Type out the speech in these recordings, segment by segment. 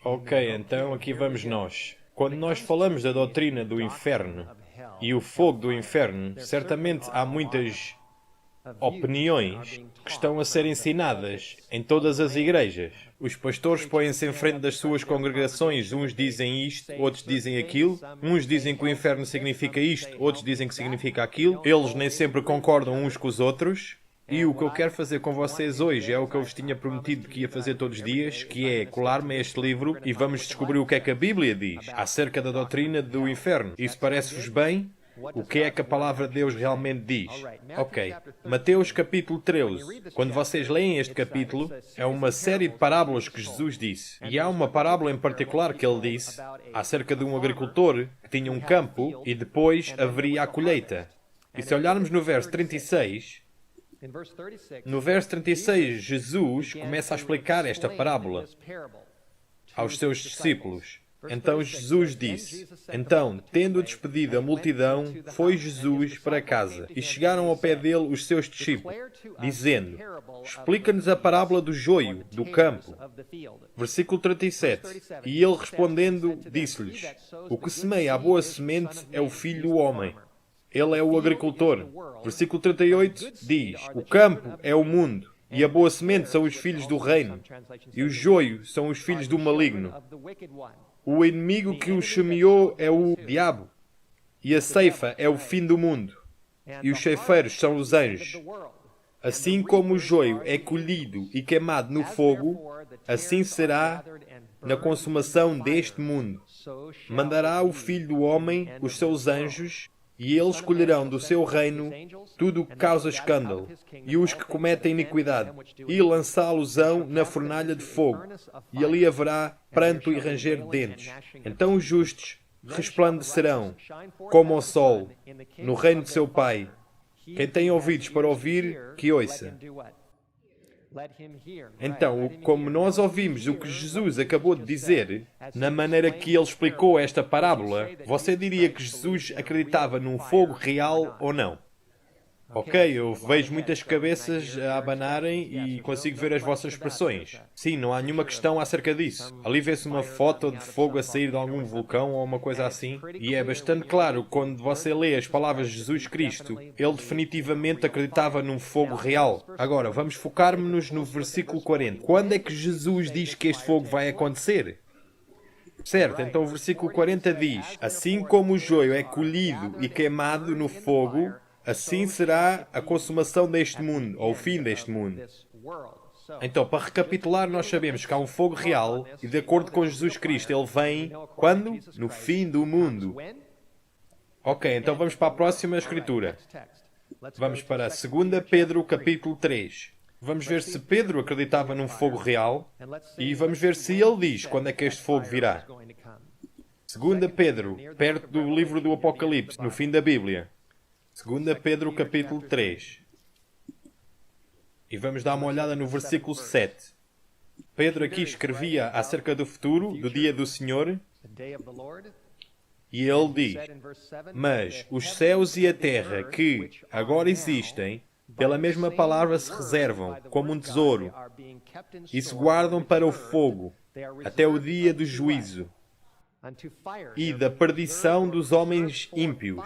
Ok, então aqui vamos nós. Quando nós falamos da doutrina do inferno e o fogo do inferno, certamente há muitas opiniões que estão a ser ensinadas em todas as igrejas. Os pastores põem-se em frente das suas congregações, uns dizem isto, outros dizem aquilo, uns dizem que o inferno significa isto, outros dizem que significa aquilo, eles nem sempre concordam uns com os outros. E o que eu quero fazer com vocês hoje é o que eu vos tinha prometido que ia fazer todos os dias, que é colar-me a este livro e vamos descobrir o que é que a Bíblia diz acerca da doutrina do inferno. Isso parece-vos bem? O que é que a palavra de Deus realmente diz? Ok, Mateus capítulo 13. Quando vocês leem este capítulo, é uma série de parábolas que Jesus disse. E há uma parábola em particular que ele disse acerca de um agricultor que tinha um campo e depois haveria a colheita. E se olharmos no verso 36... No verso 36, Jesus começa a explicar esta parábola aos seus discípulos. Então Jesus disse: Então, tendo despedido a multidão, foi Jesus para casa. E chegaram ao pé dele os seus discípulos, dizendo: Explica-nos a parábola do joio, do campo. Versículo 37. E ele respondendo, disse-lhes: O que semeia a boa semente é o Filho do Homem. Ele é o agricultor. Versículo 38 diz: O campo é o mundo, e a boa semente são os filhos do reino, e o joio são os filhos do maligno. O inimigo que os semeou é o diabo, e a ceifa é o fim do mundo, e os ceifeiros são os anjos. Assim como o joio é colhido e queimado no fogo, assim será na consumação deste mundo. Mandará o Filho do Homem os seus anjos, e eles colherão do seu reino tudo o que causa escândalo, e os que cometem iniquidade, e lançá-los-ão na fornalha de fogo, e ali haverá pranto e ranger de dentes. Então os justos resplandecerão, como o sol, no reino de seu Pai. Quem tem ouvidos para ouvir, que ouça. Então, como nós ouvimos o que Jesus acabou de dizer, na maneira que ele explicou esta parábola, você diria que Jesus acreditava num fogo real ou não? Ok, eu vejo muitas cabeças a abanarem e consigo ver as vossas expressões. Sim, não há nenhuma questão acerca disso. Ali vê-se uma foto de fogo a sair de algum vulcão ou uma coisa assim, e é bastante claro, quando você lê as palavras de Jesus Cristo, ele definitivamente acreditava num fogo real. Agora, vamos focar-nos no versículo 40. Quando é que Jesus diz que este fogo vai acontecer? Certo, então o versículo 40 diz: Assim como o joio é colhido e queimado no fogo, assim será a consumação deste mundo, ou o fim deste mundo. Então, para recapitular, nós sabemos que há um fogo real e, de acordo com Jesus Cristo, ele vem quando? No fim do mundo. Ok, então vamos para a próxima escritura. Vamos para 2 Pedro, capítulo 3. Vamos ver se Pedro acreditava num fogo real e vamos ver se ele diz quando é que este fogo virá. 2 Pedro, perto do livro do Apocalipse, no fim da Bíblia. 2 Pedro capítulo 3. E vamos dar uma olhada no versículo 7. Pedro aqui escrevia acerca do futuro, do dia do Senhor, e ele diz: Mas os céus e a terra que agora existem, pela mesma palavra se reservam, como um tesouro, e se guardam para o fogo, até o dia do juízo e da perdição dos homens ímpios.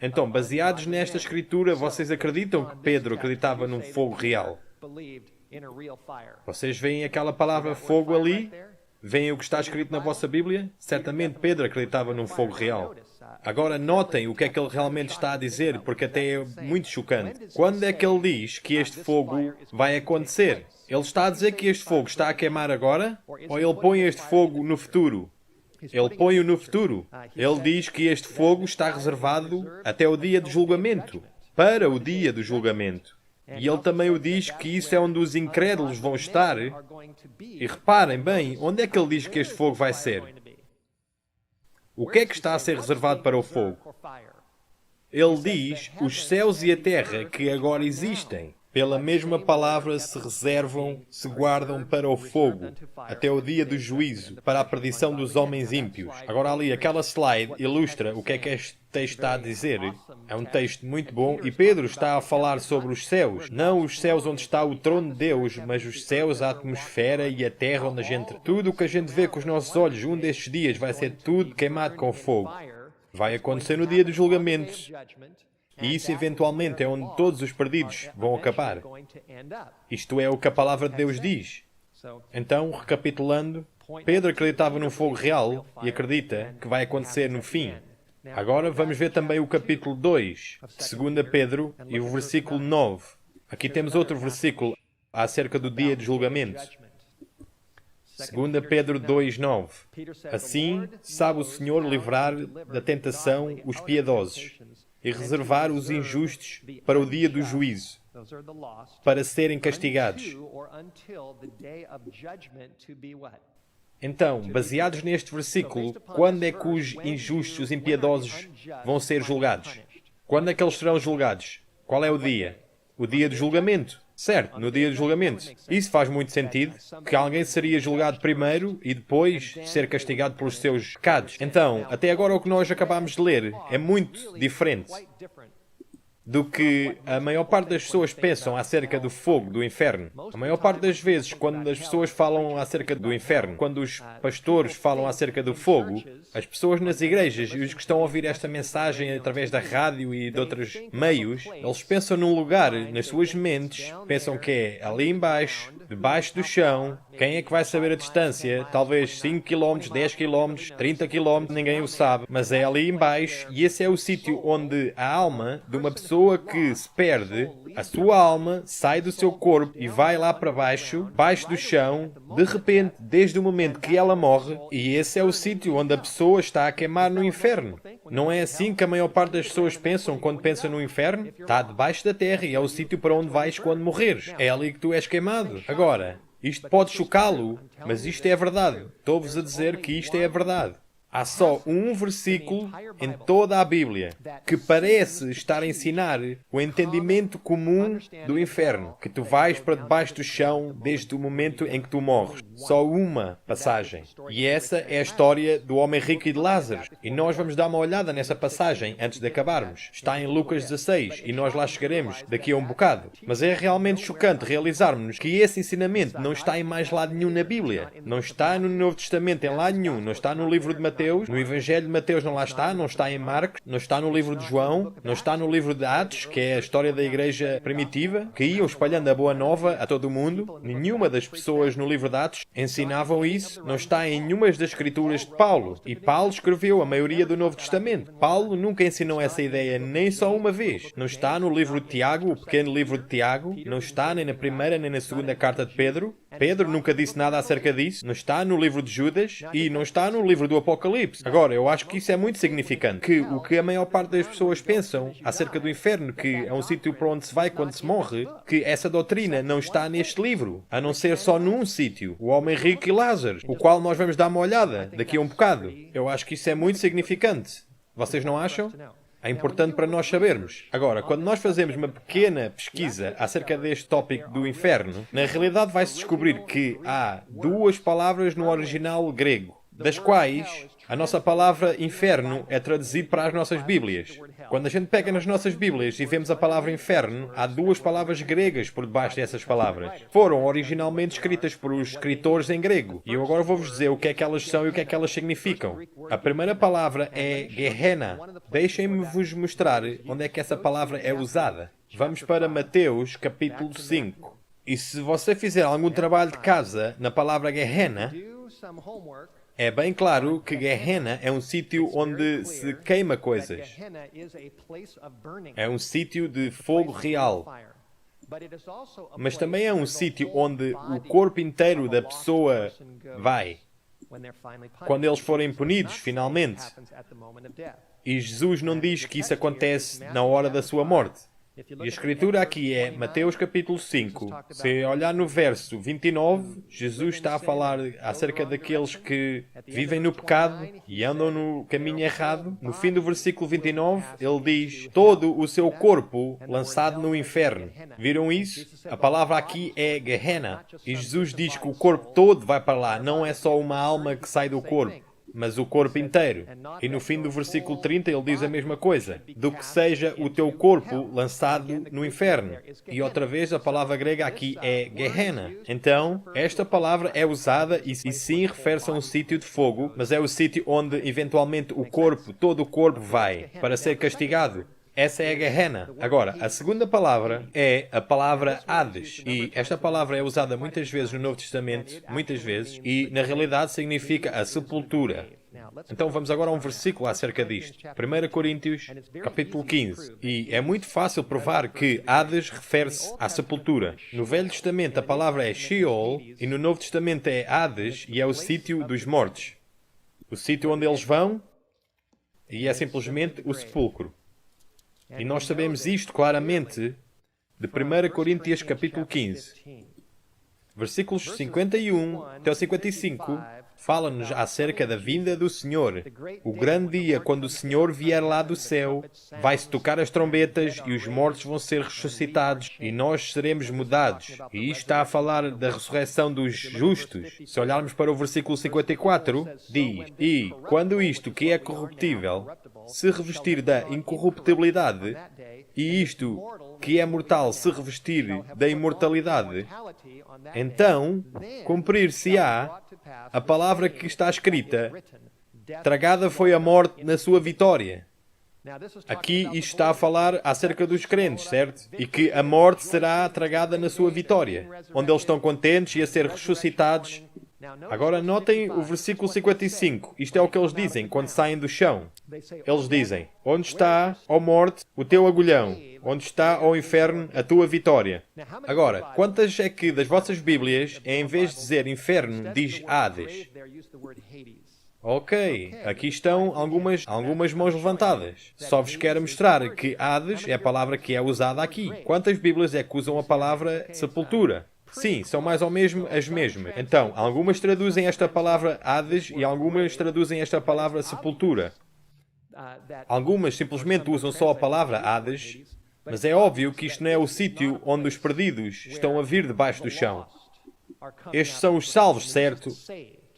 Então, baseados nesta escritura, vocês acreditam que Pedro acreditava num fogo real? Vocês veem aquela palavra fogo ali? Veem o que está escrito na vossa Bíblia? Certamente Pedro acreditava num fogo real. Agora notem o que é que ele realmente está a dizer, porque até é muito chocante. Quando é que ele diz que este fogo vai acontecer? Ele está a dizer que este fogo está a queimar agora? Ou ele põe este fogo no futuro? Ele põe-o no futuro. Ele diz que este fogo está reservado até o dia do julgamento. Para o dia do julgamento. E ele também o diz que isso é onde os incrédulos vão estar. E reparem bem, onde é que ele diz que este fogo vai ser? O que é que está a ser reservado para o fogo? Ele diz os céus e a terra que agora existem. Pela mesma palavra se reservam, se guardam para o fogo, até o dia do juízo, para a perdição dos homens ímpios. Agora ali, aquela slide ilustra o que é que este texto está a dizer. É um texto muito bom e Pedro está a falar sobre os céus. Não os céus onde está o trono de Deus, mas os céus, a atmosfera e a terra onde a gente... Tudo o que a gente vê com os nossos olhos, um destes dias vai ser tudo queimado com fogo. Vai acontecer no dia dos julgamentos. E isso eventualmente é onde todos os perdidos vão acabar. Isto é o que a palavra de Deus diz. Então, recapitulando, Pedro acreditava num fogo real e acredita que vai acontecer no fim. Agora vamos ver também o capítulo 2, de 2 Pedro, e o versículo 9. Aqui temos outro versículo acerca do dia de julgamento. 2 Pedro 2:9. Assim, sabe o Senhor livrar da tentação os piedosos e reservar os injustos para o dia do juízo, para serem castigados. Então, baseados neste versículo, quando é que os injustos, os impiedosos, vão ser julgados? Quando é que eles serão julgados? Qual é o dia? O dia do julgamento. Certo, no dia do julgamento. Isso faz muito sentido, que alguém seria julgado primeiro e depois ser castigado pelos seus pecados. Então, até agora o que nós acabámos de ler é muito diferente do que a maior parte das pessoas pensam acerca do fogo, do inferno. A maior parte das vezes, quando as pessoas falam acerca do inferno, quando os pastores falam acerca do fogo, as pessoas nas igrejas e os que estão a ouvir esta mensagem através da rádio e de outros meios, eles pensam num lugar nas suas mentes, pensam que é ali embaixo, debaixo do chão. Quem é que vai saber a distância? Talvez 5 km, 10 km, 30 km, ninguém o sabe. Mas é ali embaixo e esse é o sítio onde a alma de uma pessoa que se perde, a sua alma sai do seu corpo e vai lá para baixo, baixo do chão, de repente, desde o momento que ela morre, e esse é o sítio onde a pessoa está a queimar no inferno. Não é assim que a maior parte das pessoas pensam quando pensam no inferno? Está debaixo da terra e é o sítio para onde vais quando morreres. É ali que tu és queimado. Agora, isto pode chocá-lo, mas isto é a verdade. Estou-vos a dizer que isto é a verdade. Há só um versículo em toda a Bíblia que parece estar a ensinar o entendimento comum do inferno, que tu vais para debaixo do chão desde o momento em que tu morres. Só uma passagem. E essa é a história do homem rico e de Lázaro. E nós vamos dar uma olhada nessa passagem antes de acabarmos. Está em Lucas 16 e nós lá chegaremos daqui a um bocado. Mas é realmente chocante realizarmos que esse ensinamento não está em mais lado nenhum na Bíblia. Não está no Novo Testamento em lado nenhum. Não está no livro de Mateus. No Evangelho de Mateus não lá está. Não está em Marcos. Não está no livro de João. Não está no livro de Atos, que é a história da igreja primitiva, que iam espalhando a boa nova a todo o mundo. Nenhuma das pessoas no livro de Atos ensinavam isso. Não está em nenhuma das escrituras de Paulo. E Paulo escreveu a maioria do Novo Testamento. Paulo nunca ensinou essa ideia nem só uma vez. Não está no livro de Tiago, o pequeno livro de Tiago. Não está nem na primeira nem na segunda carta de Pedro. Pedro nunca disse nada acerca disso. Não está no livro de Judas e não está no livro do Apocalipse. Agora, eu acho que isso é muito significante. Que o que a maior parte das pessoas pensam acerca do inferno, que é um sítio para onde se vai quando se morre, que essa doutrina não está neste livro, a não ser só num sítio, o homem rico e Lázaro, o qual nós vamos dar uma olhada daqui a um bocado. Eu acho que isso é muito significante. Vocês não acham? É importante para nós sabermos. Agora, quando nós fazemos uma pequena pesquisa acerca deste tópico do inferno, na realidade vai-se descobrir que há duas palavras no original grego, das quais a nossa palavra inferno é traduzida para as nossas Bíblias. Quando a gente pega nas nossas Bíblias e vemos a palavra inferno, há duas palavras gregas por debaixo dessas palavras. Foram originalmente escritas por os escritores em grego. E eu agora vou-vos dizer o que é que elas são e o que é que elas significam. A primeira palavra é Gehenna. Deixem-me vos mostrar onde é que essa palavra é usada. Vamos para Mateus, capítulo 5. E se você fizer algum trabalho de casa na palavra Gehenna, é bem claro que Gehenna é um sítio onde se queima coisas. É um sítio de fogo real. Mas também é um sítio onde o corpo inteiro da pessoa vai. Quando eles forem punidos, finalmente. E Jesus não diz que isso acontece na hora da sua morte. E a escritura aqui é Mateus capítulo 5. Se olhar no verso 29, Jesus está a falar acerca daqueles que vivem no pecado e andam no caminho errado. No fim do versículo 29, ele diz: todo o seu corpo lançado no inferno. Viram isso? A palavra aqui é Gehenna. E Jesus diz que o corpo todo vai para lá. Não é só uma alma que sai do corpo, mas o corpo inteiro. E no fim do versículo 30 ele diz a mesma coisa: do que seja o teu corpo lançado no inferno. E outra vez a palavra grega aqui é Gehenna. Então, esta palavra é usada e sim refere-se a um sítio de fogo, mas é o sítio onde eventualmente o corpo, todo o corpo vai para ser castigado. Essa é a Gehenna. Agora, a segunda palavra é a palavra Hades. E esta palavra é usada muitas vezes no Novo Testamento, muitas vezes, e na realidade significa a sepultura. Então vamos agora a um versículo acerca disto. 1 Coríntios, capítulo 15. E é muito fácil provar que Hades refere-se à sepultura. No Velho Testamento a palavra é Sheol e no Novo Testamento é Hades e é o sítio dos mortos. O sítio onde eles vão e é simplesmente o sepulcro. E nós sabemos isto claramente de 1 Coríntios capítulo 15. Versículos 51 até o 55 fala-nos acerca da vinda do Senhor. O grande dia, quando o Senhor vier lá do céu, vai-se tocar as trombetas e os mortos vão ser ressuscitados e nós seremos mudados. E isto está a falar da ressurreição dos justos. Se olharmos para o versículo 54, diz: e quando isto que é corruptível se revestir da incorruptibilidade, e isto que é mortal se revestir da imortalidade, então cumprir-se-á a palavra que está escrita: tragada foi a morte na sua vitória. Aqui isto está a falar acerca dos crentes, certo? E que a morte será tragada na sua vitória, onde eles estão contentes e a ser ressuscitados. Agora notem o versículo 55. Isto é o que eles dizem quando saem do chão. Eles dizem: onde está, ó morte, o teu agulhão? Onde está, ó inferno, a tua vitória? Agora, quantas é que das vossas Bíblias, em vez de dizer inferno, diz Hades? Ok, aqui estão algumas mãos levantadas. Só vos quero mostrar que Hades é a palavra que é usada aqui. Quantas Bíblias é que usam a palavra sepultura? Sim, são mais ou menos as mesmas. Então, algumas traduzem esta palavra Hades e algumas traduzem esta palavra sepultura. Algumas simplesmente usam só a palavra Hades, mas é óbvio que isto não é o sítio onde os perdidos estão a vir debaixo do chão. Estes são os salvos, certo?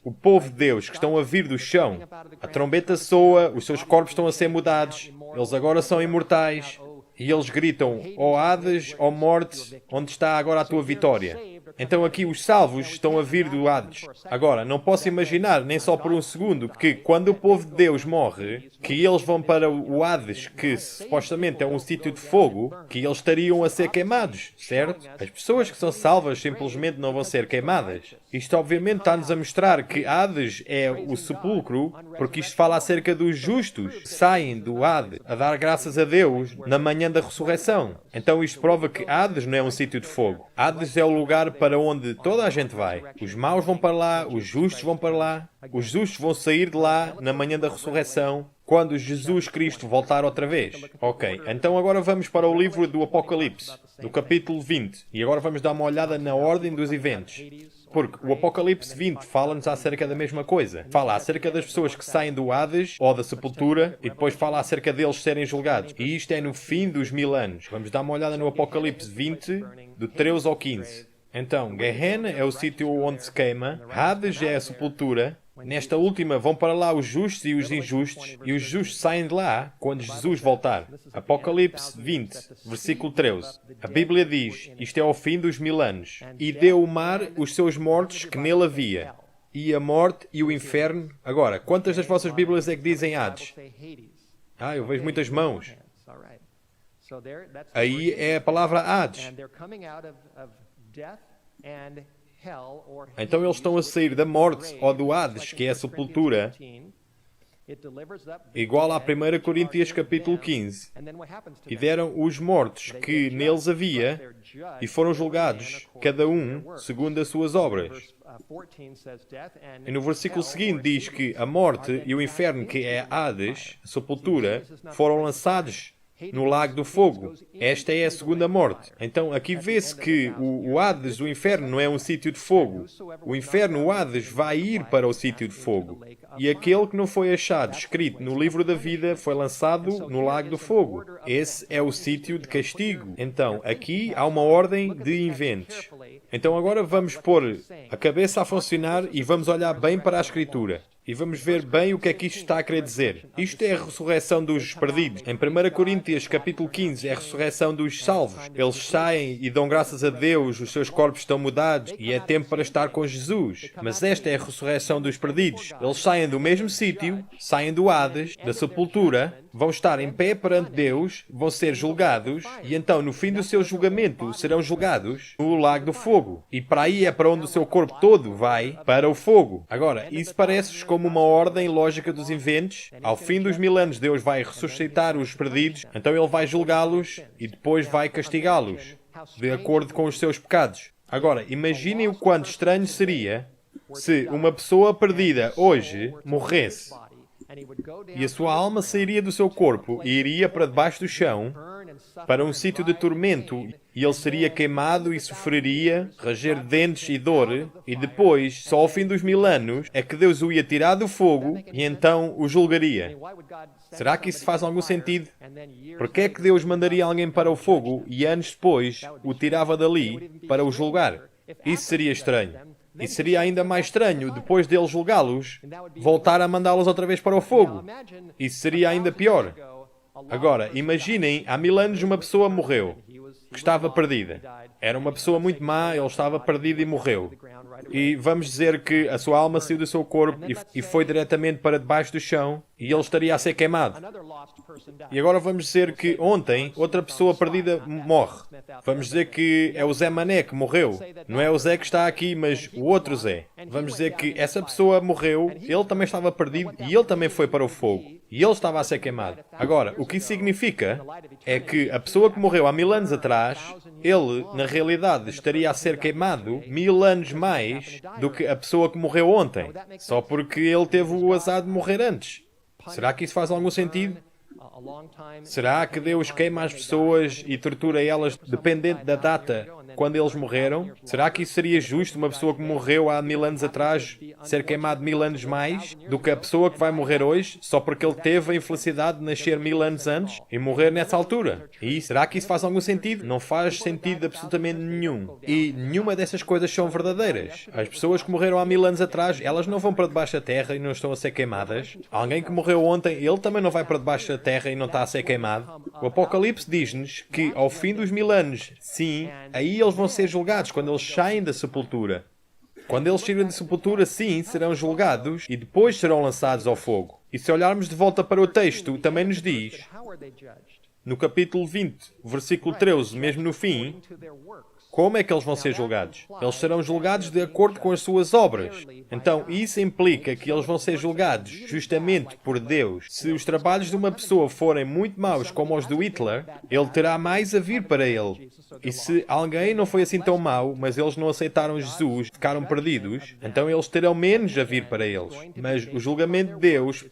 O povo de Deus que estão a vir do chão. A trombeta soa, os seus corpos estão a ser mudados, eles agora são imortais. E eles gritam: ó Hades, ó morte, onde está agora a tua vitória? Então aqui os salvos estão a vir do Hades. Agora, não posso imaginar, nem só por um segundo, que quando o povo de Deus morre, que eles vão para o Hades, que supostamente é um sítio de fogo, que eles estariam a ser queimados, certo? As pessoas que são salvas simplesmente não vão ser queimadas. Isto obviamente está-nos a mostrar que Hades é o sepulcro, porque isto fala acerca dos justos que saem do Hades a dar graças a Deus na manhã da ressurreição. Então isto prova que Hades não é um sítio de fogo. Hades é o lugar para onde toda a gente vai. Os maus vão para lá, os justos vão para lá. Os justos vão sair de lá na manhã da ressurreição, quando Jesus Cristo voltar outra vez. Ok, então agora vamos para o livro do Apocalipse, do capítulo 20. E agora vamos dar uma olhada na ordem dos eventos. Porque o Apocalipse 20 fala-nos acerca da mesma coisa. Fala acerca das pessoas que saem do Hades ou da sepultura e depois fala acerca deles serem julgados. E isto é no fim dos 1000 anos. Vamos dar uma olhada no Apocalipse 20, do 13 ao 15. Então, Gehenna é o sítio onde se queima, Hades é a sepultura. Nesta última vão para lá os justos e os injustos, e os justos saem de lá quando Jesus voltar. Apocalipse 20, versículo 13. A Bíblia diz: isto é o fim dos 1000 anos. E deu o mar os seus mortos que nele havia, e a morte e o inferno. Agora, quantas das vossas Bíblias é que dizem Hades? Eu vejo muitas mãos. Aí é a palavra Hades. Então eles estão a sair da morte ou do Hades, que é a sepultura, igual a 1 Coríntios capítulo 15. E deram os mortos que neles havia e foram julgados, cada um segundo as suas obras. E no versículo seguinte diz que a morte e o inferno, que é Hades, a sepultura, foram lançados no lago do fogo. Esta é a segunda morte. Então aqui vê-se que o Hades, o inferno, não é um sítio de fogo. O inferno, o Hades, vai ir para o sítio de fogo. E aquele que não foi achado escrito no livro da vida foi lançado no lago do fogo. Esse é o sítio de castigo. Então aqui há uma ordem de eventos. Então agora vamos pôr a cabeça a funcionar e vamos olhar bem para a Escritura. E vamos ver bem o que é que isto está a querer dizer. Isto é a ressurreição dos perdidos. Em 1 Coríntios, capítulo 15, é a ressurreição dos salvos. Eles saem e dão graças a Deus, os seus corpos estão mudados e é tempo para estar com Jesus. Mas esta é a ressurreição dos perdidos. Eles saem do mesmo sítio, saem do Hades, da sepultura, vão estar em pé perante Deus, vão ser julgados e então, no fim do seu julgamento, serão julgados no lago do fogo. E para aí é para onde o seu corpo todo vai, para o fogo. Agora, isso parece-vos como uma ordem lógica dos eventos. Ao fim dos 1000 anos, Deus vai ressuscitar os perdidos, então Ele vai julgá-los e depois vai castigá-los, de acordo com os seus pecados. Agora, imaginem o quanto estranho seria se uma pessoa perdida hoje morresse e a sua alma sairia do seu corpo e iria para debaixo do chão, para um sítio de tormento, e ele seria queimado e sofreria, ranger dentes e dor, e depois, só ao fim dos 1000 anos, é que Deus o ia tirar do fogo e então o julgaria. Será que isso faz algum sentido? Por que é que Deus mandaria alguém para o fogo e anos depois o tirava dali para o julgar? Isso seria estranho. E seria ainda mais estranho, depois dele julgá-los, voltar a mandá-los outra vez para o fogo. Isso seria ainda pior. Agora, imaginem, há 1000 anos uma pessoa morreu, que estava perdida. Era uma pessoa muito má, ele estava perdido e morreu. E vamos dizer que a sua alma saiu do seu corpo e foi diretamente para debaixo do chão e ele estaria a ser queimado. E agora vamos dizer que ontem outra pessoa perdida morre. Vamos dizer que é o Zé Mané que morreu. Não é o Zé que está aqui, mas o outro Zé. Vamos dizer que essa pessoa morreu, ele também estava perdido e ele também foi para o fogo. E ele estava a ser queimado. Agora, o que isso significa é que a pessoa que morreu há 1000 anos atrás, ele, na realidade, estaria a ser queimado 1000 anos mais do que a pessoa que morreu ontem. Só porque ele teve o azar de morrer antes. Será que isso faz algum sentido? Será que Deus queima as pessoas e tortura elas dependente da data quando eles morreram? Será que isso seria justo, uma pessoa que morreu há 1000 anos atrás ser queimado 1000 anos mais do que a pessoa que vai morrer hoje só porque ele teve a infelicidade de nascer 1000 anos antes e morrer nessa altura? E será que isso faz algum sentido? Não faz sentido absolutamente nenhum. E nenhuma dessas coisas são verdadeiras. As pessoas que morreram há 1000 anos atrás, elas não vão para debaixo da terra e não estão a ser queimadas. Alguém que morreu ontem, ele também não vai para debaixo da terra e não está a ser queimado. O Apocalipse diz-nos que ao fim dos 1000 anos, sim, aí eles vão ser julgados quando eles saem da sepultura. Quando eles saírem da sepultura, sim, serão julgados e depois serão lançados ao fogo. E se olharmos de volta para o texto, também nos diz, no capítulo 20, versículo 13, mesmo no fim, como é que eles vão ser julgados? Eles serão julgados de acordo com as suas obras. Então, isso implica que eles vão ser julgados justamente por Deus. Se os trabalhos de uma pessoa forem muito maus como os do Hitler, ele terá mais a vir para ele. E se alguém não foi assim tão mau, mas eles não aceitaram Jesus, ficaram perdidos, então eles terão menos a vir para eles. Mas o julgamento de Deus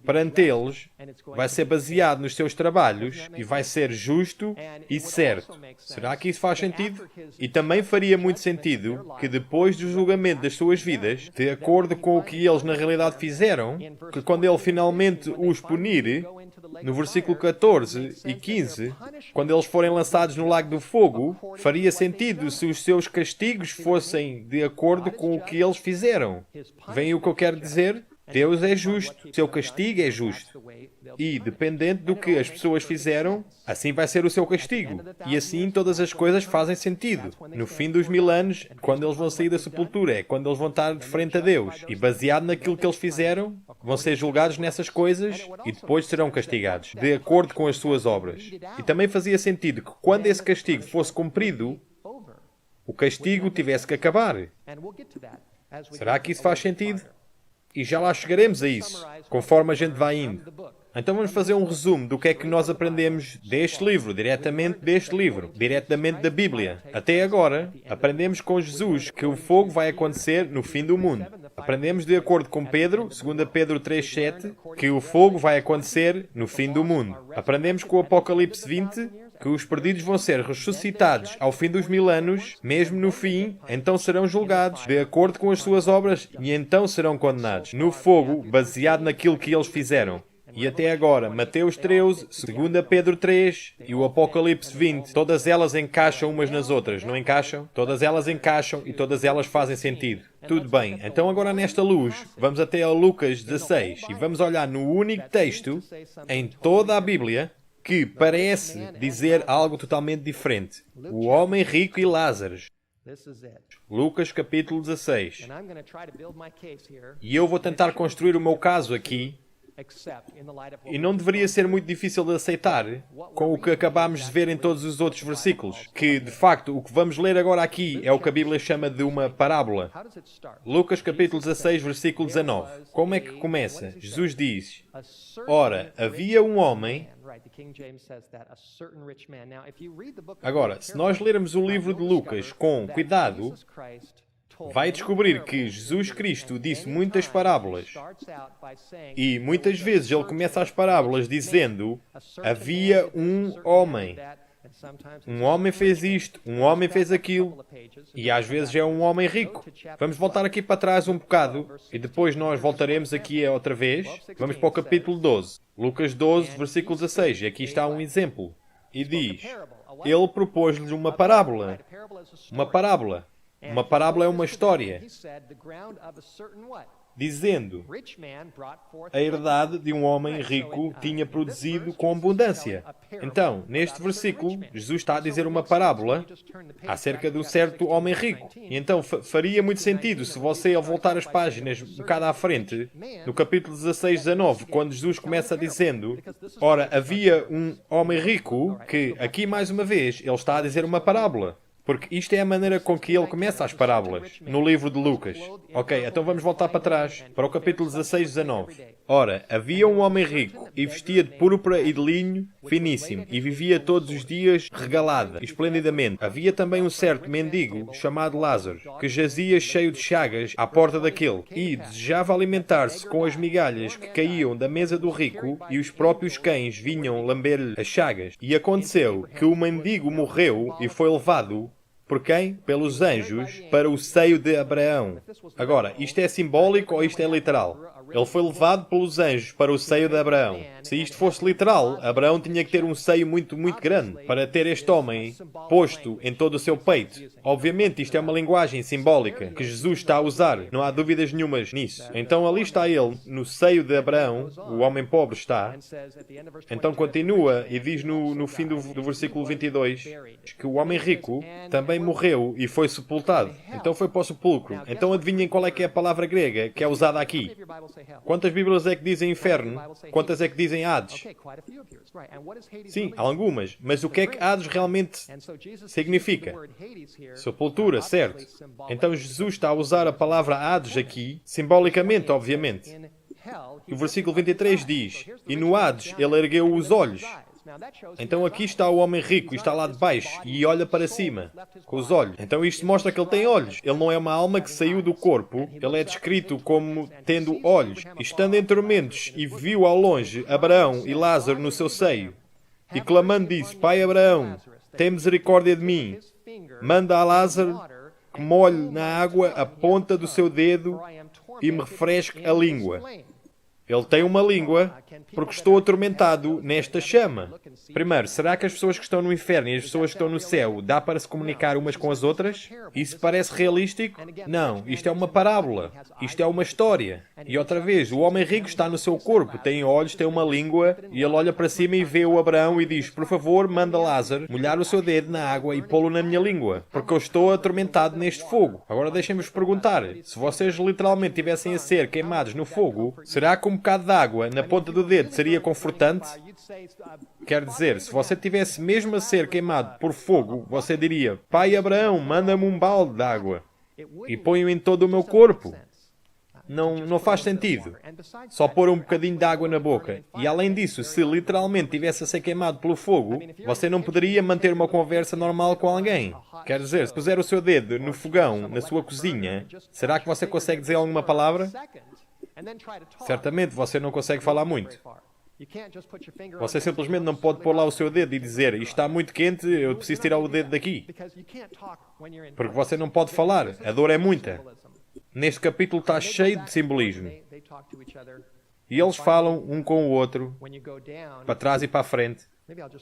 perante eles vai ser baseado nos seus trabalhos e vai ser justo e certo. Será que isso faz sentido? E também faria muito sentido que depois do julgamento das suas vidas, de acordo com o que eles na realidade fizeram, que quando ele finalmente os punir, no versículo 14 e 15, quando eles forem lançados no lago do fogo, faria sentido se os seus castigos fossem de acordo com o que eles fizeram. Veem o que eu quero dizer? Deus é justo, seu castigo é justo. E, dependente do que as pessoas fizeram, assim vai ser o seu castigo. E assim todas as coisas fazem sentido. No fim dos 1000 anos, quando eles vão sair da sepultura, é quando eles vão estar de frente a Deus. E baseado naquilo que eles fizeram, vão ser julgados nessas coisas e depois serão castigados, de acordo com as suas obras. E também fazia sentido que quando esse castigo fosse cumprido, o castigo tivesse que acabar. Será que isso faz sentido? E já lá chegaremos a isso, conforme a gente vai indo. Então vamos fazer um resumo do que é que nós aprendemos deste livro, diretamente da Bíblia. Até agora, aprendemos com Jesus que o fogo vai acontecer no fim do mundo. Aprendemos de acordo com Pedro, 2 Pedro 3,7, que o fogo vai acontecer no fim do mundo. Aprendemos com o Apocalipse 20, que os perdidos vão ser ressuscitados ao fim dos 1000 anos, mesmo no fim, então serão julgados de acordo com as suas obras e então serão condenados no fogo, baseado naquilo que eles fizeram. E até agora, Mateus 13, 2 Pedro 3 e o Apocalipse 20, todas elas encaixam umas nas outras, não encaixam? Todas elas encaixam e todas elas fazem sentido. Tudo bem, então agora nesta luz, vamos até ao Lucas 16 e vamos olhar no único texto em toda a Bíblia que parece dizer algo totalmente diferente. O homem rico e Lázaro. Lucas capítulo 16. E eu vou tentar construir o meu caso aqui. E não deveria ser muito difícil de aceitar com o que acabámos de ver em todos os outros versículos. Que, de facto, o que vamos ler agora aqui é o que a Bíblia chama de uma parábola. Lucas capítulo 16, versículo 19. Como é que começa? Jesus diz: Ora, havia um homem... Agora, se nós lermos o livro de Lucas com cuidado, vai descobrir que Jesus Cristo disse muitas parábolas. E muitas vezes ele começa as parábolas dizendo: havia um homem. Um homem fez isto, um homem fez aquilo. E às vezes é um homem rico. Vamos voltar aqui para trás um bocado e depois nós voltaremos aqui outra vez. Vamos para o capítulo 12. Lucas 12, versículo 16. E aqui está um exemplo. E diz: ele propôs-lhes uma parábola. Uma parábola. Uma parábola é uma história, dizendo: a herdade de um homem rico tinha produzido com abundância. Então, neste versículo, Jesus está a dizer uma parábola acerca de um certo homem rico. E então faria muito sentido se você, ao voltar as páginas um bocado à frente, no capítulo 16, 19, quando Jesus começa dizendo: ora, havia um homem rico, que aqui mais uma vez ele está a dizer uma parábola. Porque isto é a maneira com que ele começa as parábolas, no livro de Lucas. Ok, então vamos voltar para trás, para o capítulo 16, 19. Ora, havia um homem rico, e vestia de púrpura e de linho finíssimo, e vivia todos os dias regalada, esplendidamente. Havia também um certo mendigo, chamado Lázaro, que jazia cheio de chagas à porta daquele, e desejava alimentar-se com as migalhas que caíam da mesa do rico, e os próprios cães vinham lamber-lhe as chagas. E aconteceu que o mendigo morreu e foi levado... Por quem? Pelos anjos, para o seio de Abraão. Agora, isto é simbólico ou isto é literal? Ele foi levado pelos anjos para o seio de Abraão. Se isto fosse literal, Abraão tinha que ter um seio muito, muito grande para ter este homem posto em todo o seu peito. Obviamente, isto é uma linguagem simbólica que Jesus está a usar. Não há dúvidas nenhumas nisso. Então, ali está ele, no seio de Abraão. O homem pobre está. Então, continua e diz no fim do versículo 22 que o homem rico também morreu e foi sepultado. Então foi para o sepulcro. Então adivinhem qual é que é a palavra grega que é usada aqui. Quantas Bíblias é que dizem inferno? Quantas é que dizem Hades? Sim, algumas. Mas o que é que Hades realmente significa? Sepultura, certo. Então Jesus está a usar a palavra Hades aqui, simbolicamente, obviamente. E o versículo 23 diz: e no Hades ele ergueu os olhos. Então aqui está o homem rico e está lá de baixo e olha para cima com os olhos. Então isto mostra que ele tem olhos. Ele não é uma alma que saiu do corpo. Ele é descrito como tendo olhos. E estando em tormentos e viu ao longe Abraão e Lázaro no seu seio. E clamando disse: Pai Abraão, tem misericórdia de mim. Manda a Lázaro que molhe na água a ponta do seu dedo e me refresque a língua. Ele tem uma língua porque estou atormentado nesta chama. Primeiro, será que as pessoas que estão no inferno e as pessoas que estão no céu dá para se comunicar umas com as outras? Isso parece realístico? Não, isto é uma parábola. Isto é uma história. E outra vez, o homem rico está no seu corpo, tem olhos, tem uma língua, e ele olha para cima e vê o Abraão e diz: por favor, manda Lázaro molhar o seu dedo na água e pô-lo na minha língua, porque eu estou atormentado neste fogo. Agora deixem-vos perguntar, se vocês literalmente tivessem a ser queimados no fogo, será que um bocado de água na ponta do dedo seria confortante? Quer dizer, se você tivesse mesmo a ser queimado por fogo, você diria: Pai Abraão, manda-me um balde de água e põe-o em todo o meu corpo. Não faz sentido. Só pôr um bocadinho de água na boca. E além disso, se literalmente tivesse a ser queimado pelo fogo, você não poderia manter uma conversa normal com alguém. Quer dizer, se puser o seu dedo no fogão, na sua cozinha, será que você consegue dizer alguma palavra? Certamente você não consegue falar muito. Você simplesmente não pode pôr lá o seu dedo e dizer: isto está muito quente, eu preciso tirar o dedo daqui. Porque você não pode falar, a dor é muita. Neste capítulo está cheio de simbolismo. E eles falam um com o outro, para trás e para a frente.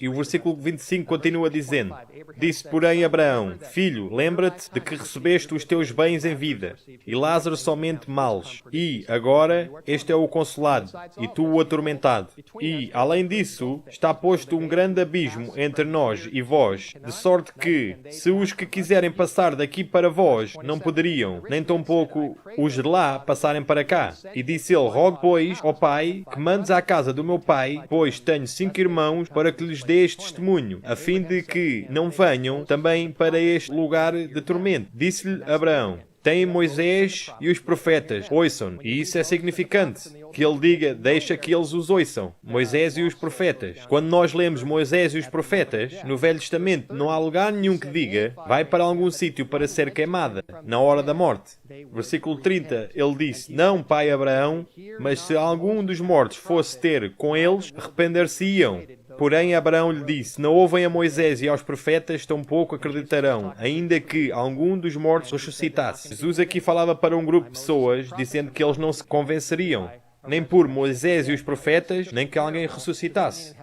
E o versículo 25 continua dizendo: disse, porém, Abraão: filho, lembra-te de que recebeste os teus bens em vida, e Lázaro somente males. E, agora, este é o consolado, e tu o atormentado. E, além disso, está posto um grande abismo entre nós e vós, de sorte que, se os que quiserem passar daqui para vós não poderiam, nem tampouco os de lá passarem para cá. E disse ele: rogo, pois, ó Pai, que mandes à casa do meu pai, pois tenho 5 irmãos, para que lhes dê este testemunho, a fim de que não venham também para este lugar de tormento. Disse-lhe Abraão: tem Moisés e os profetas, ouçam. E isso é significante, que ele diga: deixa que eles os ouçam. Moisés e os profetas. Quando nós lemos Moisés e os profetas, no Velho Testamento não há lugar nenhum que diga: vai para algum sítio para ser queimada, na hora da morte. Versículo 30, ele disse: não, pai Abraão, mas se algum dos mortos fosse ter com eles, arrepender-se-iam. Porém, Abraão lhe disse: não ouvem a Moisés e aos profetas, tampouco acreditarão, ainda que algum dos mortos ressuscitasse. Jesus aqui falava para um grupo de pessoas, dizendo que eles não se convenceriam, nem por Moisés e os profetas, nem que alguém ressuscitasse.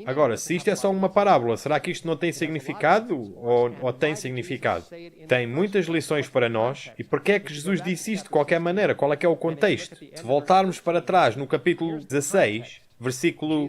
Agora, se isto é só uma parábola, será que isto não tem significado? Ou tem significado? Tem muitas lições para nós. E porquê é que Jesus disse isto de qualquer maneira? Qual é que é o contexto? Se voltarmos para trás no capítulo 16... versículo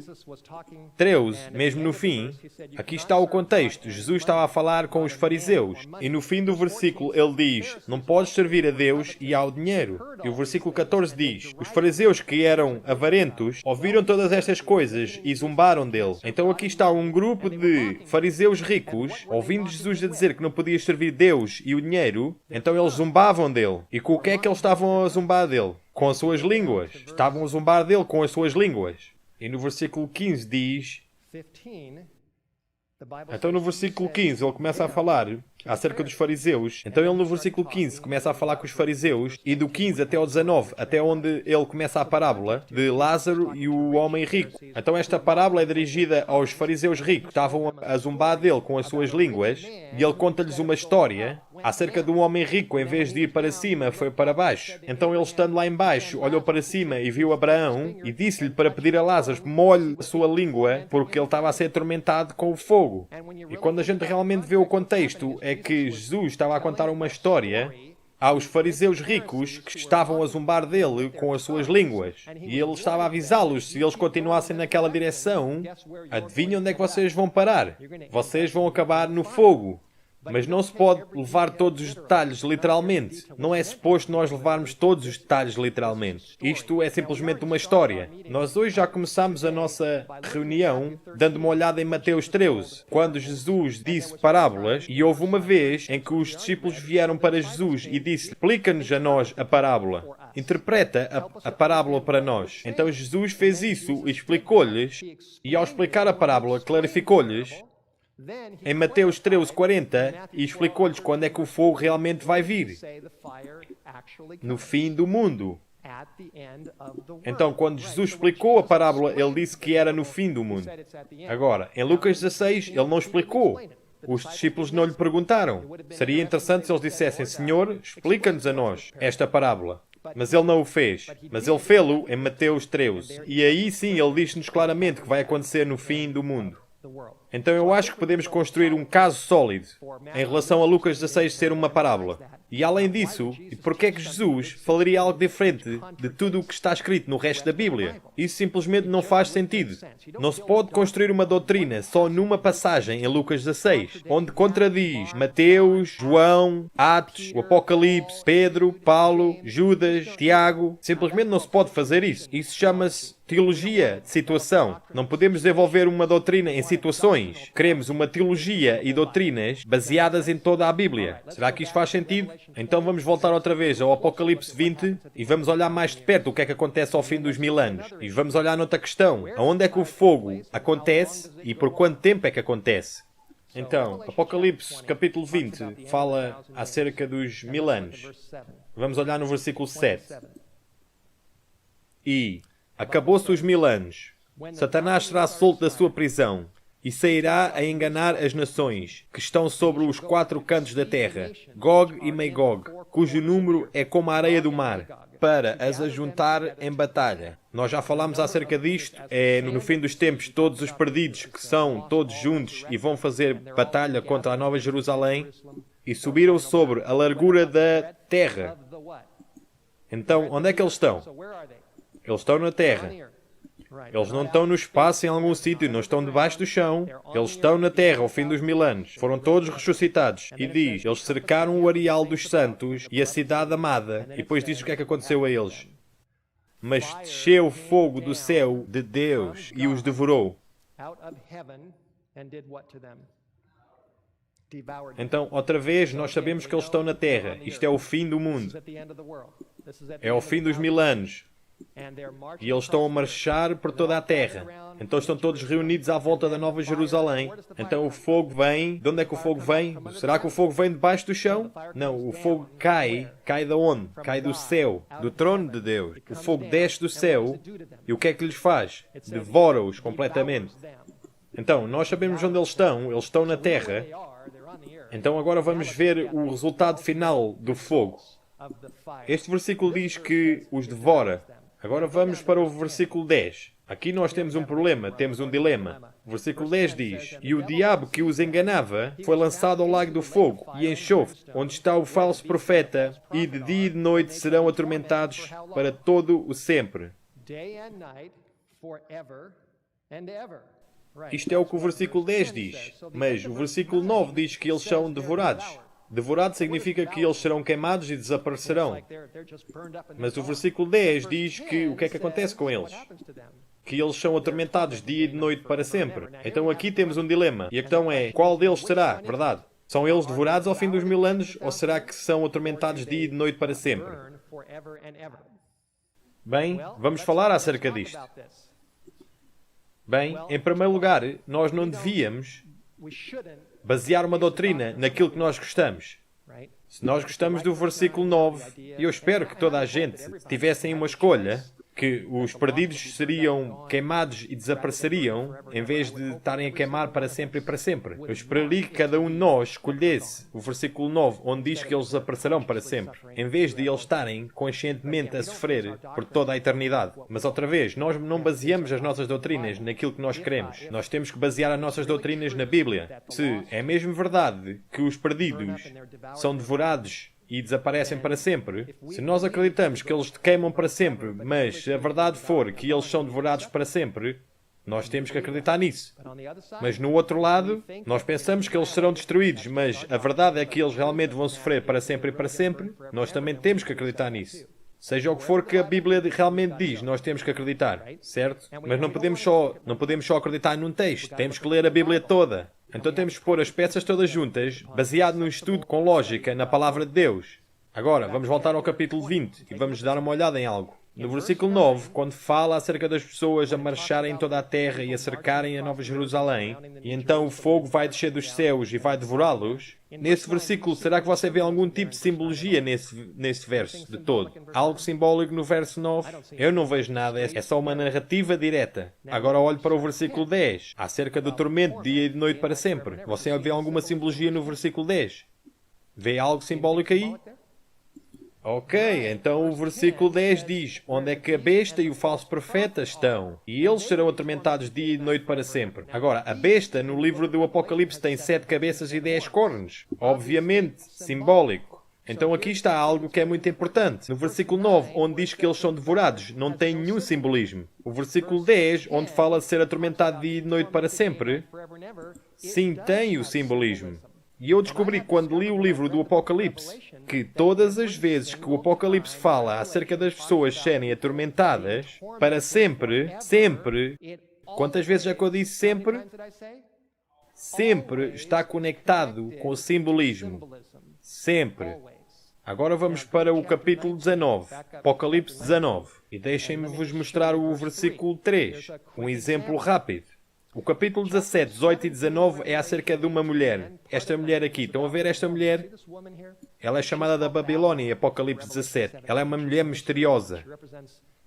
13, mesmo no fim, aqui está o contexto. Jesus estava a falar com os fariseus. E no fim do versículo ele diz: não podes servir a Deus e ao dinheiro. E o versículo 14 diz: os fariseus, que eram avarentos, ouviram todas estas coisas e zombaram dele. Então aqui está um grupo de fariseus ricos, ouvindo Jesus a dizer que não podia servir Deus e o dinheiro, então eles zombavam dele. E com o que é que eles estavam a zombar dele? Com as suas línguas. Estavam a zombar dele com as suas línguas. E no versículo 15 diz... Então no versículo 15 ele começa a falar acerca dos fariseus. Então ele no versículo 15 começa a falar com os fariseus, e do 15 até ao 19, até onde ele começa a parábola de Lázaro e o homem rico. Então esta parábola é dirigida aos fariseus ricos, que estavam a zombar dele com as suas línguas, e ele conta-lhes uma história acerca de um homem rico. Em vez de ir para cima, foi para baixo. Então ele, estando lá em baixo, olhou para cima e viu Abraão, e disse-lhe para pedir a Lázaro que molhe a sua língua, porque ele estava a ser atormentado com o fogo. E quando a gente realmente vê o contexto, é que Jesus estava a contar uma história aos fariseus ricos que estavam a zombar dele com as suas línguas. E ele estava a avisá-los: se eles continuassem naquela direção, adivinha onde é que vocês vão parar? Vocês vão acabar no fogo. Mas não se pode levar todos os detalhes literalmente. Não é suposto nós levarmos todos os detalhes literalmente. Isto é simplesmente uma história. Nós hoje já começamos a nossa reunião dando uma olhada em Mateus 13, quando Jesus disse parábolas, e houve uma vez em que os discípulos vieram para Jesus e disse: explica-nos a nós a parábola. Interpreta a parábola para nós. Então Jesus fez isso e explicou-lhes, e ao explicar a parábola, clarificou-lhes em Mateus 13:40 e explicou-lhes quando é que o fogo realmente vai vir. No fim do mundo. Então, quando Jesus explicou a parábola, ele disse que era no fim do mundo. Agora, em Lucas 16, ele não explicou. Os discípulos não lhe perguntaram. Seria interessante se eles dissessem: Senhor, explica-nos a nós esta parábola. Mas ele não o fez. Mas ele fê-lo em Mateus 13. E aí sim ele diz-nos claramente que vai acontecer no fim do mundo. Então eu acho que podemos construir um caso sólido em relação a Lucas 16 ser uma parábola. E além disso, porque é que Jesus falaria algo diferente de tudo o que está escrito no resto da Bíblia? Isso simplesmente não faz sentido. Não se pode construir uma doutrina só numa passagem em Lucas 16, onde contradiz Mateus, João, Atos, o Apocalipse, Pedro, Paulo, Judas, Tiago. Simplesmente não se pode fazer isso. Isso chama-se teologia de situação. Não podemos desenvolver uma doutrina em situações. opiniões. Queremos uma teologia e doutrinas baseadas em toda a Bíblia. Será que isto faz sentido? Então vamos voltar outra vez ao Apocalipse 20 e vamos olhar mais de perto o que é que acontece ao fim dos 1000 anos. E vamos olhar noutra questão. Aonde é que o fogo acontece e por quanto tempo é que acontece? Então, Apocalipse capítulo 20 fala acerca dos 1000 anos. Vamos olhar no versículo 7. E acabou-se os 1000 anos. Satanás será solto da sua prisão e sairá a enganar as nações que estão sobre os 4 cantos da terra, Gog e Magog, cujo número é como a areia do mar, para as ajuntar em batalha. Nós já falámos acerca disto. É no fim dos tempos, todos os perdidos que são todos juntos e vão fazer batalha contra a Nova Jerusalém e subiram sobre a largura da terra. Então, onde é que eles estão? Eles estão na terra. Eles não estão no espaço em algum sítio, não estão debaixo do chão. Eles estão na terra ao fim dos 1000 anos. Foram todos ressuscitados. E diz, eles cercaram o areal dos santos e a cidade amada. E depois diz o que é que aconteceu a eles. Mas desceu fogo do céu de Deus e os devorou. Então, outra vez, nós sabemos que eles estão na terra. Isto é o fim do mundo. É o fim dos 1000 anos. E eles estão a marchar por toda a terra. Então estão todos reunidos à volta da Nova Jerusalém. Então o fogo vem. De onde é que o fogo vem? Será que o fogo vem debaixo do chão? Não, o fogo cai. Cai de onde? Cai do céu, do trono de Deus. O fogo desce do céu. E o que é que lhes faz? Devora-os completamente. Então, nós sabemos onde eles estão. Eles estão na terra. Então agora vamos ver o resultado final do fogo. Este versículo diz que os devora. Agora vamos para o versículo 10. Aqui nós temos um problema, temos um dilema. O versículo 10 diz: E o diabo que os enganava foi lançado ao lago do fogo e enxofre, onde está o falso profeta, e de dia e de noite serão atormentados para todo o sempre. Isto é o que o versículo 10 diz. Mas o versículo 9 diz que eles são devorados. Devorado significa que eles serão queimados e desaparecerão. Mas o versículo 10 diz que o que é que acontece com eles? Que eles são atormentados dia e de noite para sempre. Então aqui temos um dilema. E a questão é, qual deles será? Verdade? São eles devorados ao fim dos 1000 anos ou será que são atormentados dia e de noite para sempre? Bem, vamos falar acerca disto. Bem, em primeiro lugar, nós não devíamos basear uma doutrina naquilo que nós gostamos. Se nós gostamos do versículo 9, e eu espero que toda a gente tivesse uma escolha, que os perdidos seriam queimados e desapareceriam, em vez de estarem a queimar para sempre e para sempre. Eu esperaria que cada um de nós escolhesse o versículo 9, onde diz que eles desaparecerão para sempre, em vez de eles estarem conscientemente a sofrer por toda a eternidade. Mas outra vez, nós não baseamos as nossas doutrinas naquilo que nós queremos. Nós temos que basear as nossas doutrinas na Bíblia. Se é mesmo verdade que os perdidos são devorados e desaparecem para sempre, se nós acreditamos que eles queimam para sempre, mas se a verdade for que eles são devorados para sempre, nós temos que acreditar nisso. Mas no outro lado, nós pensamos que eles serão destruídos, mas a verdade é que eles realmente vão sofrer para sempre e para sempre, nós também temos que acreditar nisso. Seja o que for que a Bíblia realmente diz, nós temos que acreditar, certo? Mas não podemos só acreditar num texto, temos que ler a Bíblia toda. Então temos que pôr as peças todas juntas, baseado num estudo com lógica na Palavra de Deus. Agora, vamos voltar ao capítulo 20 e vamos dar uma olhada em algo. No versículo 9, quando fala acerca das pessoas a marcharem toda a terra e a cercarem a Nova Jerusalém, e então o fogo vai descer dos céus e vai devorá-los, nesse versículo, será que você vê algum tipo de simbologia nesse verso de todo? Algo simbólico no verso 9? Eu não vejo nada, é só uma narrativa direta. Agora olhe para o versículo 10, acerca do tormento de dia e de noite para sempre. Você vê alguma simbologia no versículo 10? Vê algo simbólico aí? Ok, então o versículo 10 diz: Onde é que a besta e o falso profeta estão? E eles serão atormentados dia e noite para sempre. Agora, a besta no livro do Apocalipse tem 7 cabeças e 10 cornos. Obviamente, simbólico. Então aqui está algo que é muito importante. No versículo 9, onde diz que eles são devorados, não tem nenhum simbolismo. O versículo 10, onde fala de ser atormentado dia e noite para sempre, sim, tem o simbolismo. E eu descobri quando li o livro do Apocalipse que todas as vezes que o Apocalipse fala acerca das pessoas serem atormentadas para sempre, sempre, quantas vezes é que eu disse sempre? sempre está conectado com o simbolismo. Sempre. Agora vamos para o capítulo 19, Apocalipse 19. E deixem-me vos mostrar o versículo 3, um exemplo rápido. O capítulo 17, 18 e 19 é acerca de uma mulher. Esta mulher aqui, estão a ver esta mulher? Ela é chamada da Babilônia em Apocalipse 17. Ela é uma mulher misteriosa,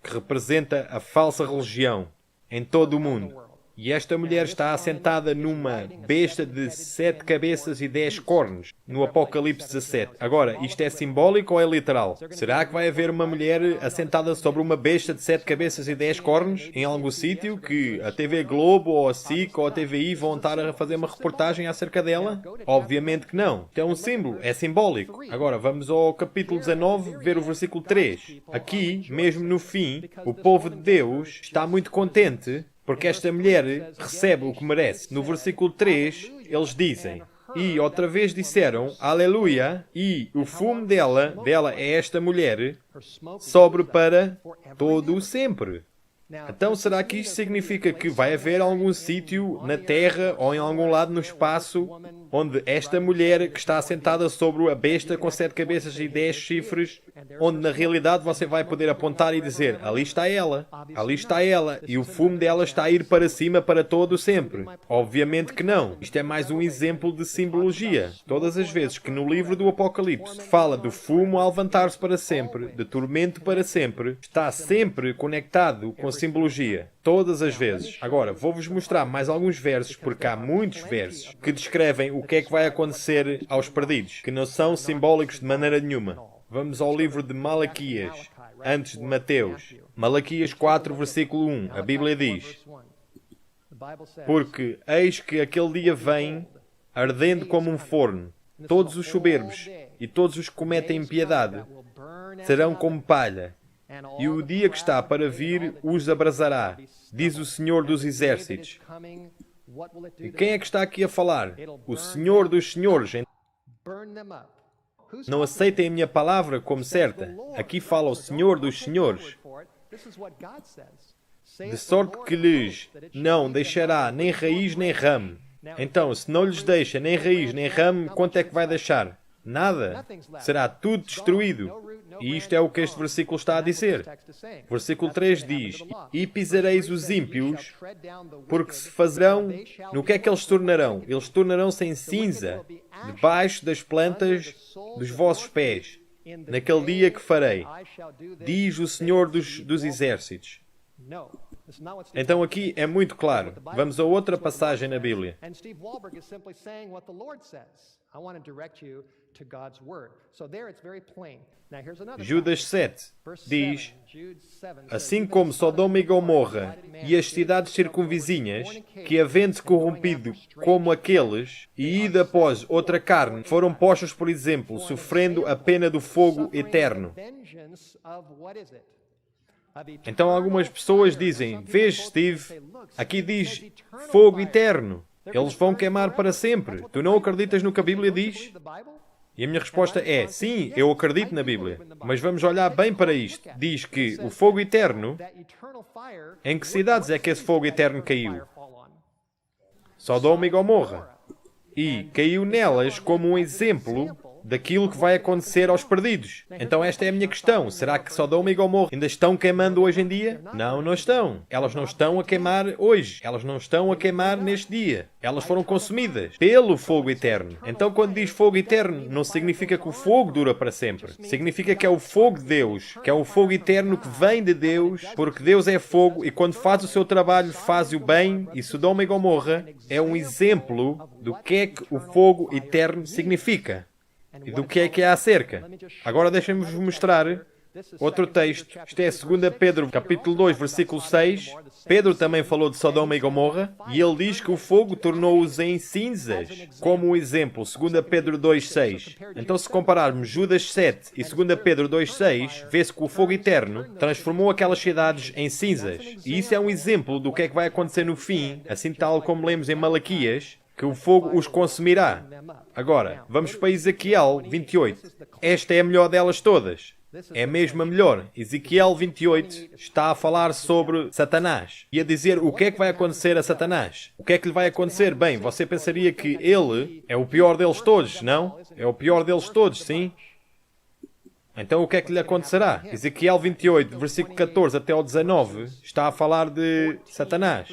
que representa a falsa religião em todo o mundo. E esta mulher está assentada numa besta de 7 cabeças e 10 cornos, no Apocalipse 17. Agora, isto é simbólico ou é literal? Será que vai haver uma mulher assentada sobre uma besta de 7 cabeças e 10 cornos em algum sítio que a TV Globo ou a SIC ou a TVI vão estar a fazer uma reportagem acerca dela? Obviamente que não. Isto é um símbolo, é simbólico. Agora, vamos ao capítulo 19, ver o versículo 3. Aqui, mesmo no fim, o povo de Deus está muito contente porque esta mulher recebe o que merece. No versículo 3, eles dizem, e outra vez disseram, aleluia, e o fumo dela é esta mulher, sobre para todo o sempre. Então, será que isto significa que vai haver algum sítio na Terra ou em algum lado no espaço onde esta mulher que está assentada sobre a besta com 7 cabeças e 10 chifres, onde na realidade você vai poder apontar e dizer, ali está ela, e o fumo dela está a ir para cima para todo sempre? Obviamente que não. Isto é mais um exemplo de simbologia. Todas as vezes que no livro do Apocalipse fala do fumo a levantar-se para sempre, de tormento para sempre, está sempre conectado com simbologia. Todas as vezes. Agora, vou-vos mostrar mais alguns versos, porque há muitos versos que descrevem o que é que vai acontecer aos perdidos, que não são simbólicos de maneira nenhuma. Vamos ao livro de Malaquias, antes de Mateus. Malaquias 4, versículo 1. A Bíblia diz, porque eis que aquele dia vem, ardendo como um forno. Todos os soberbos e todos os que cometem impiedade serão como palha. E o dia que está para vir os abrasará, diz o Senhor dos Exércitos. E quem é que está aqui a falar? O Senhor dos Senhores. Não aceitem a minha palavra como certa. Aqui fala o Senhor dos Senhores. De sorte que lhes não deixará nem raiz nem ramo. Então, se não lhes deixa nem raiz nem ramo, quanto é que vai deixar? Nada. Será tudo destruído. E isto é o que este versículo está a dizer. Versículo 3 diz, e pisareis os ímpios, porque se fazerão, no que é que eles se tornarão? Eles tornarão-se em cinza, debaixo das plantas dos vossos pés, naquele dia que farei, diz o Senhor dos Exércitos. Então aqui é muito claro. Vamos a outra passagem na Bíblia. Judas 7 diz, assim como Sodoma e Gomorra e as cidades circunvizinhas, que havendo-se corrompido como aqueles, e ido após outra carne, foram postos, por exemplo, sofrendo a pena do fogo eterno. Então algumas pessoas dizem, vês, Steve, aqui diz fogo eterno. Eles vão queimar para sempre. Tu não acreditas no que a Bíblia diz? E a minha resposta é, sim, eu acredito na Bíblia. Mas vamos olhar bem para isto. Diz que o fogo eterno, em que cidades é que esse fogo eterno caiu? Sodoma e Gomorra. E caiu nelas como um exemplo daquilo que vai acontecer aos perdidos. Então esta é a minha questão. Será que Sodoma e Gomorra ainda estão queimando hoje em dia? Não, não estão. Elas não estão a queimar hoje. Elas não estão a queimar neste dia. Elas foram consumidas pelo fogo eterno. Então quando diz fogo eterno, não significa que o fogo dura para sempre. Significa que é o fogo de Deus, que é o fogo eterno que vem de Deus, porque Deus é fogo e quando faz o seu trabalho, faz-o bem. E Sodoma e Gomorra é um exemplo do que é que o fogo eterno significa. E do que é acerca. Agora deixem-me-vos mostrar outro texto. Isto é 2 Pedro, capítulo 2, versículo 6. Pedro também falou de Sodoma e Gomorra, e ele diz que o fogo tornou-os em cinzas, como um exemplo, 2 Pedro 2, 6. Então, se compararmos Judas 7 e 2 Pedro 2, 6, vê-se que o fogo eterno transformou aquelas cidades em cinzas. E isso é um exemplo do que é que vai acontecer no fim, assim tal como lemos em Malaquias, que o fogo os consumirá. Agora, vamos para Ezequiel 28. Esta é a melhor delas todas. é mesmo a melhor. Ezequiel 28 está a falar sobre Satanás e a dizer o que é que vai acontecer a Satanás. O que é que lhe vai acontecer? Bem, você pensaria que ele é o pior deles todos, não? É o pior deles todos, sim? Então o que é que lhe acontecerá? Ezequiel 28, versículo 14 até ao 19, está a falar de Satanás.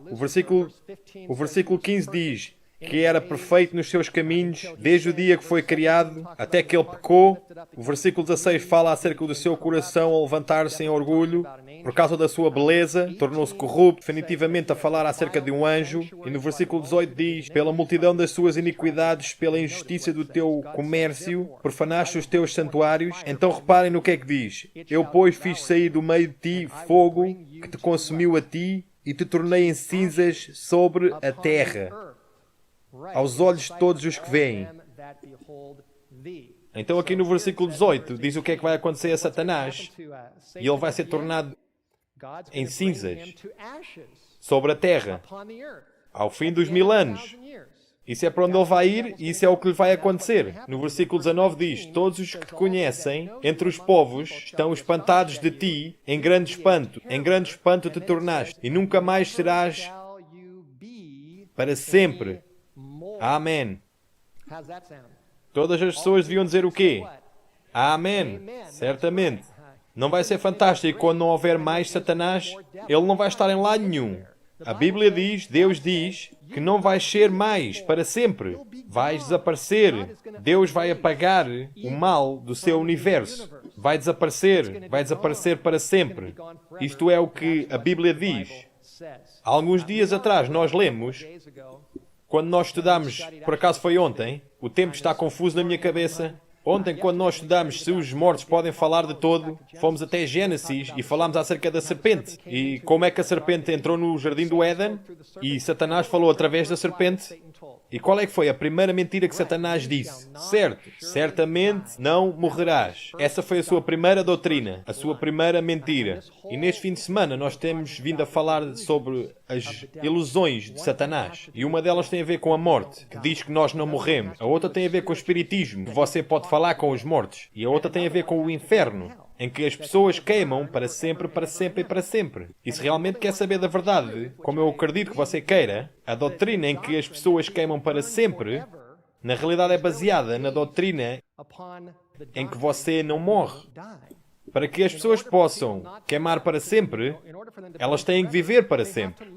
O versículo 15 diz que era perfeito nos seus caminhos, desde o dia que foi criado até que ele pecou. O versículo 16 fala acerca do seu coração a levantar-se em orgulho. Por causa da sua beleza, tornou-se corrupto, definitivamente a falar acerca de um anjo. E no versículo 18 diz, pela multidão das suas iniquidades, pela injustiça do teu comércio, profanaste os teus santuários. Então reparem no que é que diz. Eu, pois, fiz sair do meio de ti fogo que te consumiu a ti e te tornei em cinzas sobre a terra, aos olhos de todos os que veem. Então aqui no versículo 18 diz o que é que vai acontecer a Satanás, e ele vai ser tornado em cinzas sobre a terra ao fim dos 1000 anos. Isso é para onde ele vai ir e isso é o que lhe vai acontecer. No versículo 19 diz, todos os que te conhecem entre os povos estão espantados de ti, em grande espanto te tornaste, e nunca mais serás para sempre. Amém. Todas as pessoas deviam dizer o quê? Amém. Certamente. Não vai ser fantástico quando não houver mais Satanás? Ele não vai estar em lado nenhum. A Bíblia diz, Deus diz, que não vais ser mais para sempre. Vais desaparecer. Deus vai apagar o mal do seu universo. Vai desaparecer para sempre. Isto é o que a Bíblia diz. Há alguns dias atrás nós lemos, quando nós estudamos, por acaso foi ontem, o tempo está confuso na minha cabeça. Ontem, quando nós estudamos se os mortos podem falar de todo, fomos até Gênesis e falámos acerca da serpente. E como é que a serpente entrou no jardim do Éden e Satanás falou através da serpente. E qual é que foi a primeira mentira que Satanás disse? Certo, certamente não morrerás. Essa foi a sua primeira doutrina, a sua primeira mentira. E neste fim de semana nós temos vindo a falar sobre as ilusões de Satanás. E uma delas tem a ver com a morte, que diz que nós não morremos. A outra tem a ver com o espiritismo, que você pode falar com os mortos. E a outra tem a ver com o inferno, em que as pessoas queimam para sempre, para sempre e para sempre. E se realmente quer saber da verdade, como eu acredito que você queira, a doutrina em que as pessoas queimam para sempre, na realidade é baseada na doutrina em que você não morre. Para que as pessoas possam queimar para sempre, elas têm que viver para sempre.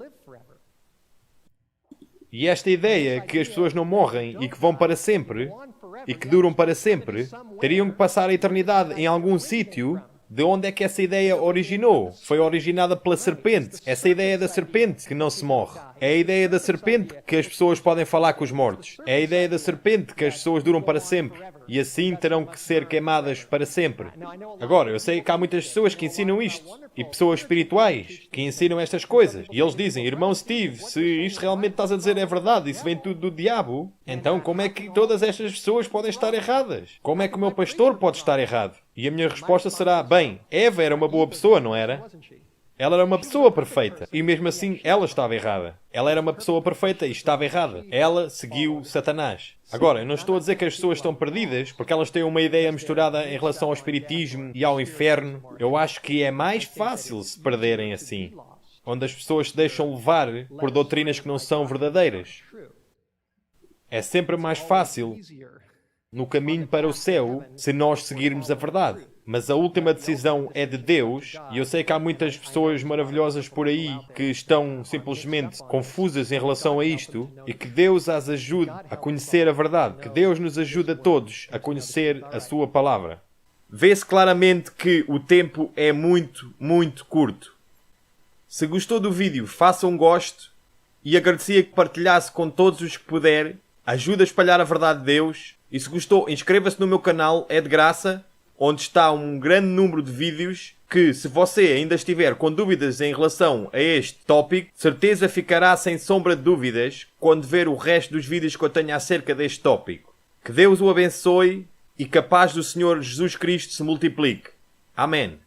E esta ideia que as pessoas não morrem e que vão para sempre, e que duram para sempre, teriam que passar a eternidade em algum sítio. De onde é que essa ideia originou? Foi originada pela serpente. Essa ideia da serpente que não se morre. É a ideia da serpente que as pessoas podem falar com os mortos. É a ideia da serpente que as pessoas duram para sempre. E assim terão que ser queimadas para sempre. Agora, eu sei que há muitas pessoas que ensinam isto. E pessoas espirituais que ensinam estas coisas. E eles dizem, irmão Steve, se isto realmente estás a dizer é verdade, isso vem tudo do diabo, então como é que todas estas pessoas podem estar erradas? Como é que o meu pastor pode estar errado? E a minha resposta será, bem, Eva era uma boa pessoa, não era? Ela era uma pessoa perfeita. E mesmo assim, ela estava errada. Ela era uma pessoa perfeita e estava errada. Ela seguiu Satanás. Agora, eu não estou a dizer que as pessoas estão perdidas, porque elas têm uma ideia misturada em relação ao espiritismo e ao inferno. Eu acho que é mais fácil se perderem assim, onde as pessoas se deixam levar por doutrinas que não são verdadeiras. É sempre mais fácil no caminho para o céu se nós seguirmos a verdade. Mas a última decisão é de Deus, e eu sei que há muitas pessoas maravilhosas por aí que estão simplesmente confusas em relação a isto, e que Deus as ajude a conhecer a verdade, que Deus nos ajude a todos a conhecer a sua palavra. Vê-se claramente que o tempo é muito, muito curto. Se gostou do vídeo, faça um gosto, e agradecia que partilhasse com todos os que puder, ajude a espalhar a verdade de Deus, e se gostou, inscreva-se no meu canal, é de graça, onde está um grande número de vídeos que, se você ainda estiver com dúvidas em relação a este tópico, certeza ficará sem sombra de dúvidas quando ver o resto dos vídeos que eu tenho acerca deste tópico. Que Deus o abençoe e que a paz do Senhor Jesus Cristo se multiplique. Amém.